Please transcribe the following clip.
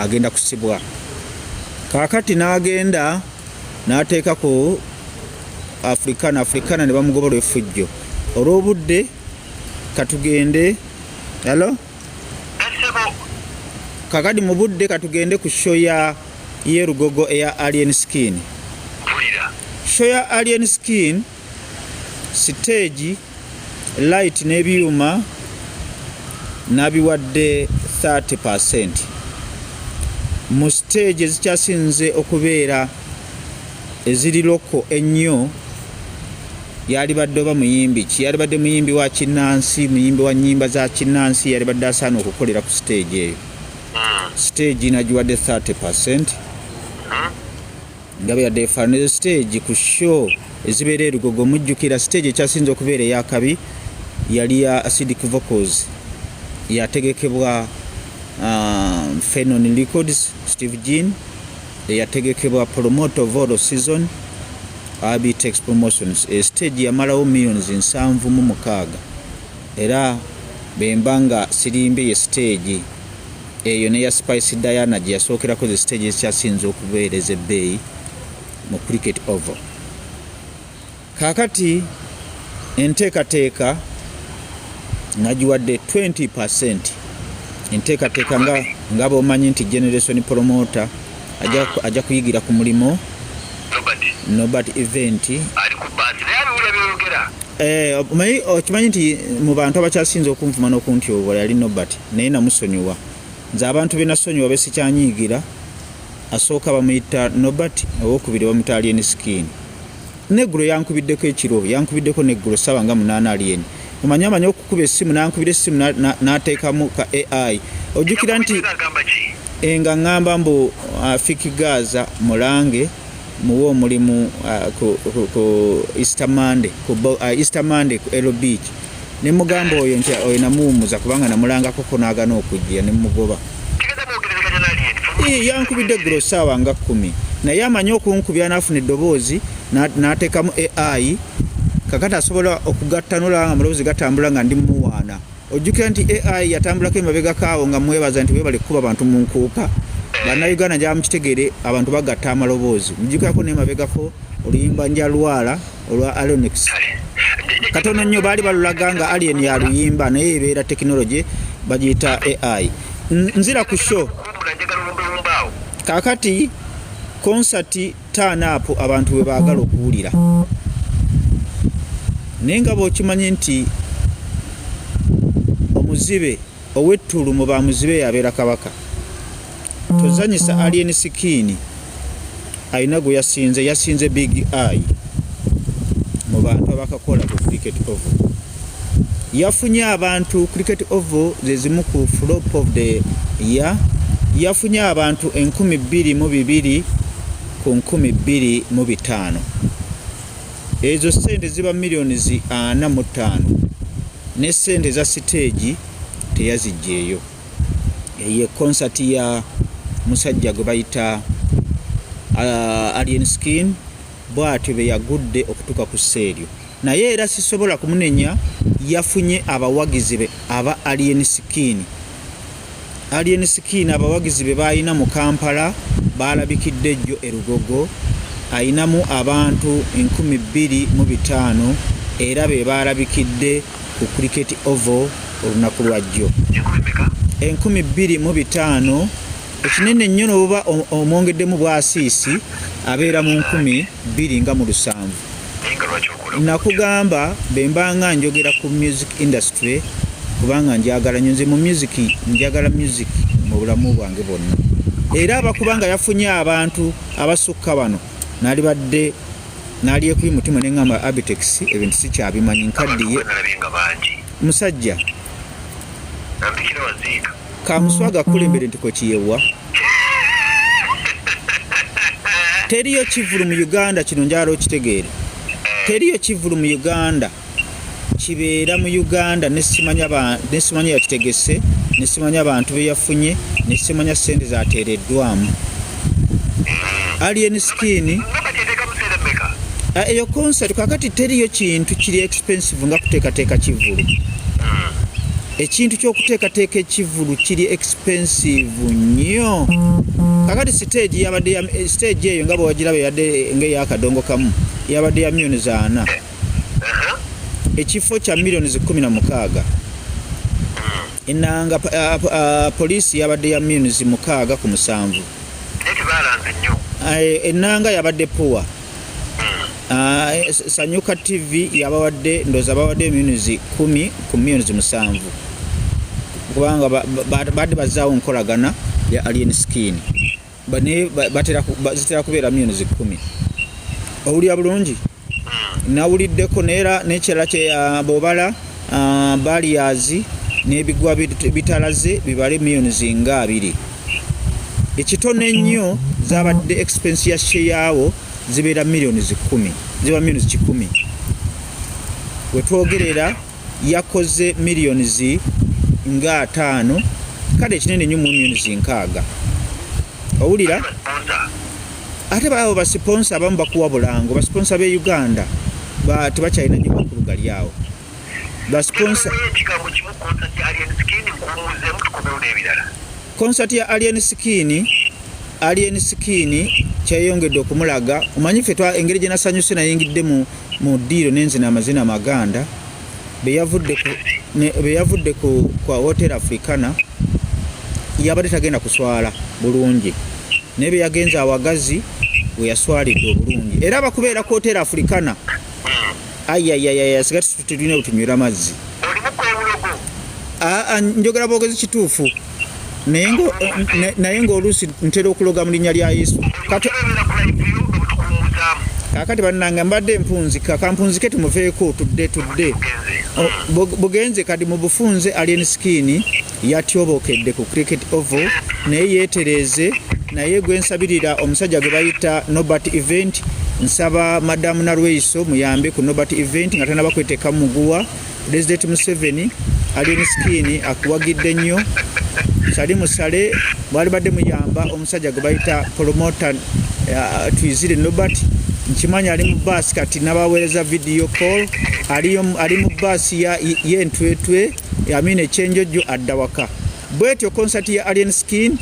agenda kusibwa. Kakati n'agenda n'ateekako Africana ne bamugobola effujjo. Olw'obudde katugende. Hello? Kakati mu budde katugende ku show ya Yerugogo eya Alien Skin. Show ya Alien Skin, stage, light n'ebyuma nabiwadde 30%. Mu stage ezikyasinze okubeera eziri loko ennyo yali badde oba muyimbi ki, yali badde muyimbi wa kinnansi, muyimbi wa nnyimba za kinnansi, yali badde asaana okukolera ku stage eyo. Stage nagiwadde 30%. Ngabe yadde efaananiza stage ku show ezibeera Erugogo. Mujjukira stage ekyasinze okubeera eyakabi yali ya Acidic Vocals, yategekebwa Phenon Records, Steve Jean, yategekebwa Promoter of All Season, Abitex Promotions. Stage yamalawo millions 7.6 era bembanga sirimbe ye stage eyo ne ya Spice Diana gye yasookerako ze stage ekyasinze okubeereza ebbeeyi mu Cricket Oval. Kakati enteekateeka nagiwadde 20%. Enteekateeka nga bw'omanyi nti Generation Promoter ajja kuyigira ku mulimo Nobat event. Okimanyi nti mu bantu abakyasinze okunvuma n'okuntyobola yali Nobat, naye namusonyiwa. Nze abantu be nasonyiwa be sikyanyiigira. Asooka bamuyita Nobat, owokubiri bamuyita Alien Skin. Neggulo yankubiddeko ekiro, yankubiddeko neggulo ssaawa nga 8 Alien. Omanyi okukuba essimu nankubira essimu n'ateekamu ka AI. Ojjukira nti nga ngamba mbu Fikigaza Mulange muwo omulimu ku Easter Monday ku Elo Beach. Ne mugamba oyo nti oyo namuwumuza kubanga namulangako ko n'agana okujja ne mugoba. Yankubidde eggulo ssaawa nga 10. Naye amanyi okunkubya n'afuna eddoboozi n'ateekamu AI. Kakati asobola okugattanula nga mulowoozi gatambula nga ndi muwaana. Ojjukira nti AI yatambulako emabega kaawo nga mwebaza nti weebale kuba abantu mu nkuuka. Bannayuganda njaba mukitegere abantu bagatta amaloboozi. Mujjukirako n'emabegako oluyimba Njalwala olwa Alonix. Katono nnyo baali balulaga nga Alien ya luyimba naye ebeera tekinologi bagiyita AI. Nzira ku show. Kakati concert turn up abantu we baagala okuwulira. Naye nga bw'okimanyi nti omuzibe ow'ettulu mu bamuzibe yabeera kabaka. Tozanyisa Alien Skin ayina gwe yasinze Big Eye mu bantu abakakola ku Cricket Oval. Yafunye abantu Cricket Oval zezimu ku flop of the year. Yafunye abantu 22,000 ku 25,000. Ezo sente ziba millions 45 ne sente za stage teyazijjeeyo. Ye concert ya musajja gwe bayita Alien Skin bw'atyo be yagudde okutuuka ku sseeryo. Naye era sisobola kumunenya, yafunye abawagizi be aba Alien Skin. Alien Skin abawagizi be bayina mu Kampala baalabikidde jjo Erugogo. Ayinamu abantu 25,000 era be baalabikidde ku Cricket Oval olunaku lwa jjo. 25,000 ekinene nnyo n'obuba omwongeddemu bwasiisi abeera mu 20,000 nga mu 7. Nakugamba bembanga njogera ku music industry kubanga njagala nze mu music, njagala music mu bulamu bwange bwonna. Era abakubanga yafunye abantu abasukka bano nali ekubi mutima n'engamba Abitex ebintu sikyabimanyi nkaddiye musajja kamuswaga kulembere nti ko kiyewa. Teriyo Kivulu mu Uganda, kino njalo okitegeere. Teriyo Kivulu mu Uganda kibeera mu Uganda nesimanya yakitegese, nesimanya abantu be yafunye, nesimanya sente zateereddwamu. Alien Skin eyo concert kakati teriyo kintu kiri expensive nga kuteekateeka Kivulu. ekintu ky'okuteekateeka ekivulu kiri expensive nnyo. Kakati stage eyo nga bwe wagiraba yadde ng'eyakadongo kamu yabadde ya millions 4. Ekifo kya millions 16. Enanga poliisi yabadde ya millions 6 ku 7. Enanga yabadde poor. Sanyuka TV yabawadde ndoza bawadde millions 10 ku millions 7. Kubanga badde bazaawo nkolagana ya alien skin. Zitera kubeera millions 10. Owulira bulungi? Nawuliddeko neera n'ekirala kye bobala barriers n'ebigwa bitalaze bibale millions nga 2. Ekitone ennyo zabadde expense ya share yawo zibeera millions 10. Ziba millions 10. Wetwogerera yakoze millions nga 5. Kale ekinene nnyo mu millions 6. Owulira? Ate baabo ba sponsor abamu bakuwa bulango. Ba sponsor be Uganda tebakyalina nnyo makulu gali awo. Ba sponsor concert ya Alien Skin kyeyongedde okumulaga. Omanyi ffe engeri gye nasanyuse nayingidde mu ddiiro n'enzina amazina amaganda be yavudde ku Hotel Africana yabadde tagenda kuswala bulungi naye be yagenza awagazi we yaswalidde obulungi era bakubeera ku Hotel Africana sigati tulina otunywera amazzi njogera bwogezi kituufu naye ng'oluusi ntera okuloga mu linnya lya Yesu. Kakati bannange mbadde mpunzika kampunzike tumuveeko tudde bugenze kadi mu bufunze Alien Skin yatyobokedde ku cricket oval naye yeetereze naye gwensabirira omusajja gwe bayita Nobat event. Nsaba Madam Narweiso muyambe ku Nobat event nga tanaba kweteeka muguwa President Museveni Alien Skin akuwagidde nnyo sali musale bali badde muyamba omusajja gwe bayita promoter Twizire Nobat nkimanya ali mu bus kati nabaweereza video call ali mu bus y'entwetwe yamine ekyenjojjo adda waka bwetyo concert ya Alien Skin